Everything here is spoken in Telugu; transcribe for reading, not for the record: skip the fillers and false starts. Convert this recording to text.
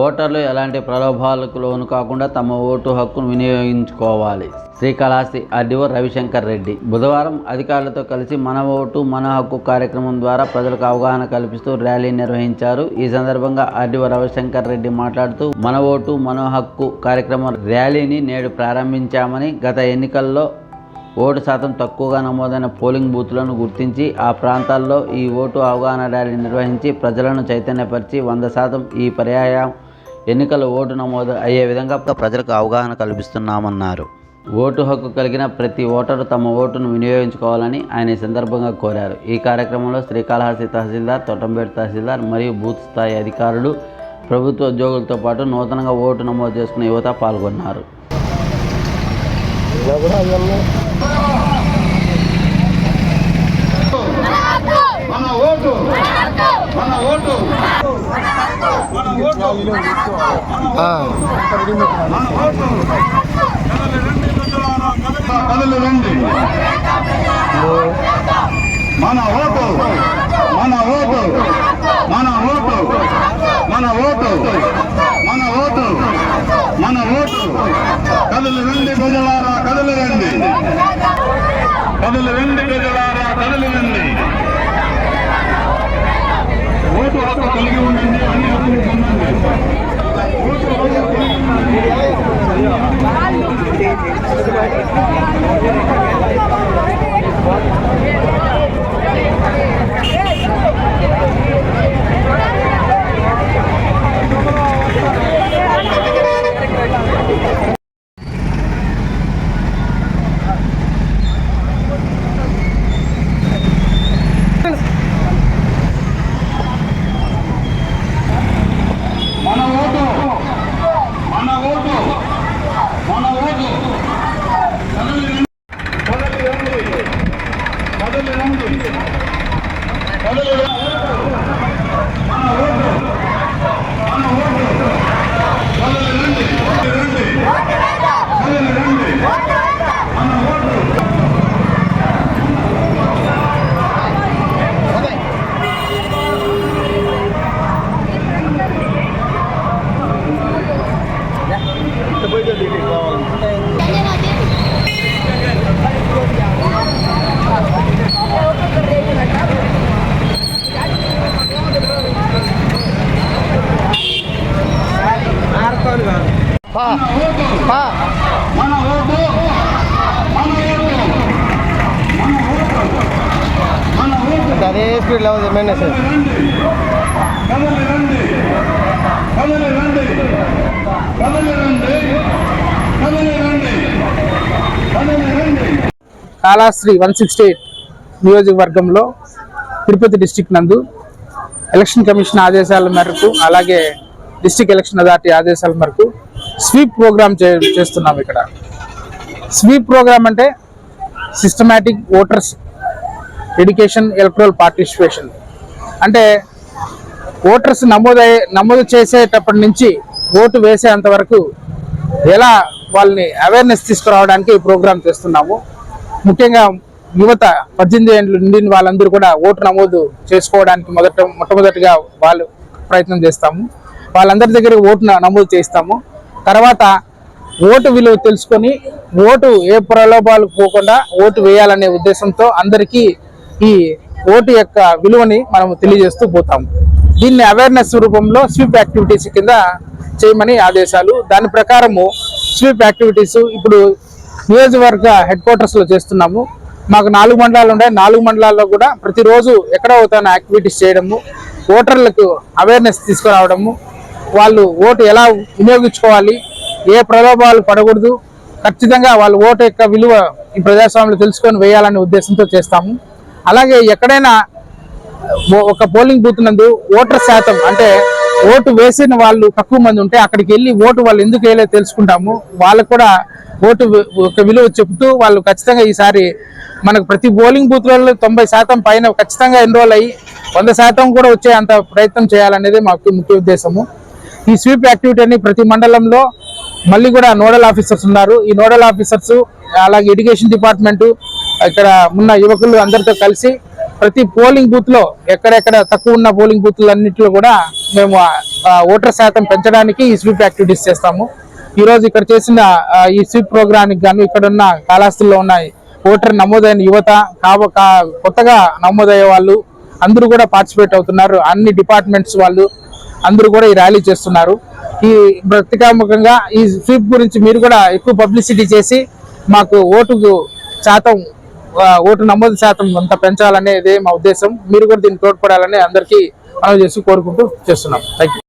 ఓటర్లు ఎలాంటి ప్రలోభాలకు లోను కాకుండా తమ ఓటు హక్కును వినియోగించుకోవాలి. శ్రీకాళహస్తి ఆర్డీఓ రవిశంకర్ రెడ్డి బుధవారం అధికారులతో కలిసి మన ఓటు మన హక్కు కార్యక్రమం ద్వారా ప్రజలకు అవగాహన కల్పిస్తూ ర్యాలీ నిర్వహించారు. ఈ సందర్భంగా ఆర్డీఓ రవిశంకర్ రెడ్డి మాట్లాడుతూ మన ఓటు మన హక్కు కార్యక్రమం ర్యాలీని నేడు ప్రారంభించామని, గత ఎన్నికల్లో ఓటు శాతం తక్కువగా నమోదైన పోలింగ్ బూత్లను గుర్తించి ఆ ప్రాంతాల్లో ఈ ఓటు అవగాహన ర్యాలీ నిర్వహించి ప్రజలను చైతన్యపరిచి 100% ఈ పర్యాయం ఎన్నికల ఓటు నమోదు అయ్యే విధంగా ప్రజలకు అవగాహన కల్పిస్తున్నామన్నారు. ఓటు హక్కు కలిగిన ప్రతి ఓటరు తమ ఓటును వినియోగించుకోవాలని ఆయన ఈ సందర్భంగా కోరారు. ఈ కార్యక్రమంలో శ్రీకాళహస్తి తహసీల్దార్, తొట్టంపేట తహసీల్దార్ మరియు బూత్ స్థాయి అధికారులు, ప్రభుత్వ ఉద్యోగులతో పాటు నూతనంగా ఓటు నమోదు చేసుకున్న యువత పాల్గొన్నారు. కదలి రండి, మన ఓటు, మన ఓటు, మన ఓటు, మన ఓటు, మన ఓటు, మన ఓటు. కదలి రండి ప్రజలారా, కదలి రండి, కదలి రండి ప్రజలారా, కదలి రండి. ఓటు హక్కు కలిగి ఉండండి, అన్ని హక్కులు పొందండి. ఓటు హక్కు కలిగి ఉండండి. అదే స్పీడ్ లేవు మెయిన్ సార్. కాళహస్తి 168 నియోజకవర్గంలో తిరుపతి డిస్టిక్ నందు ఎలక్షన్ కమిషన్ ఆదేశాల మేరకు, అలాగే డిస్టిక్ ఎలక్షన్ అథారిటీ ఆదేశాల మేరకు స్వీప్ ప్రోగ్రామ్ చేస్తున్నాం. ఇక్కడ స్వీప్ ప్రోగ్రామ్ అంటే systematic voters education electoral participation. అంటే ఓటర్స్ నమోదు చేసేటప్పటి నుంచి ఓటు వేసేంత వరకు ఎలా వాళ్ళని అవేర్నెస్ తీసుకురావడానికి ఈ ప్రోగ్రాం చేస్తున్నాము. ముఖ్యంగా యువత 18 ఏళ్ళు నిండిన వాళ్ళందరూ కూడా ఓటు నమోదు చేసుకోవడానికి మొట్టమొదటిగా వాళ్ళు ప్రయత్నం చేస్తాము. వాళ్ళందరి దగ్గర ఓటు నమోదు చేస్తాము. తర్వాత ఓటు విలువ తెలుసుకొని ఓటు ఏ ప్రలోభాలకు పోకుండా ఓటు వేయాలనే ఉద్దేశంతో అందరికీ ఈ ఓటు యొక్క విలువని మనం తెలియజేస్తూ పోతాము. దీన్ని అవేర్నెస్ రూపంలో స్వీప్ యాక్టివిటీస్ కింద చేయమని ఆదేశాలు. దాని ప్రకారము స్వీప్ యాక్టివిటీస్ ఇప్పుడు నియోజకవర్గ హెడ్ క్వార్టర్స్లో చేస్తున్నాము. మాకు 4 మండలాలు ఉన్నాయి. 4 మండలాల్లో కూడా ప్రతిరోజు ఎక్కడ అవుతాను యాక్టివిటీస్ చేయడము, ఓటర్లకు అవేర్నెస్ తీసుకురావడము, వాళ్ళు ఓటు ఎలా వినియోగించుకోవాలి, ఏ ప్రలోభాలు పడకూడదు, ఖచ్చితంగా వాళ్ళు ఓటు యొక్క విలువ ఈ ప్రజాస్వామ్యంలో తెలుసుకొని వేయాలనే ఉద్దేశంతో చేస్తాము. అలాగే ఎక్కడైనా ఒక పోలింగ్ బూత్ నందు ఓటర్ శాతం అంటే ఓటు వేసిన వాళ్ళు తక్కువ మంది ఉంటే అక్కడికి వెళ్ళి ఓటు వాళ్ళు ఎందుకు వేయలేదో తెలుసుకుంటాము. వాళ్ళకు కూడా ఓటు ఒక విలువ చెబుతూ వాళ్ళు ఖచ్చితంగా ఈసారి మనకు ప్రతి పోలింగ్ బూత్లలో 90% పైన ఖచ్చితంగా ఎన్రోల్ అయ్యి 100% కూడా వచ్చే అంత ప్రయత్నం చేయాలనేది మాకు ముఖ్య ఉద్దేశము. ఈ స్వీప్ యాక్టివిటీని ప్రతి మండలంలో మళ్ళీ కూడా నోడల్ ఆఫీసర్స్ ఉన్నారు. ఈ నోడల్ ఆఫీసర్స్ అలాగే ఎడ్యుకేషన్ డిపార్ట్మెంటు ఇక్కడ ఉన్న యువకులు అందరితో కలిసి ప్రతి పోలింగ్ బూత్ లో ఎక్కడెక్కడ తక్కువ ఉన్న పోలింగ్ బూత్లు అన్నింటిలో కూడా మేము ఓటర్ శాతం పెంచడానికి ఈ స్వీప్ యాక్టివిటీస్ చేస్తాము. ఈ రోజు ఇక్కడ చేసిన ఈ స్వీప్ ప్రోగ్రామ్కి గాను ఇక్కడ ఉన్న కాళహస్తిలో ఉన్న ఓటర్ నమోదైన యువత కొత్తగా నమోదయ్యే వాళ్ళు అందరూ కూడా పార్టిసిపేట్ అవుతున్నారు. అన్ని డిపార్ట్మెంట్స్ వాళ్ళు అందరూ కూడా ఈ ర్యాలీ చేస్తున్నారు. ఈ ప్రతికాముఖంగా ఈ స్వీప్ గురించి మీరు కూడా ఎక్కువ పబ్లిసిటీ చేసి మాకు ఓటు నమోదు శాతం అంత పెంచాలనేది మా ఉద్దేశం. మీరు కూడా దీన్ని తోడ్పడాలని అందరికీ మనం చేసి కోరుకుంటూ చేస్తున్నాం. Thank you.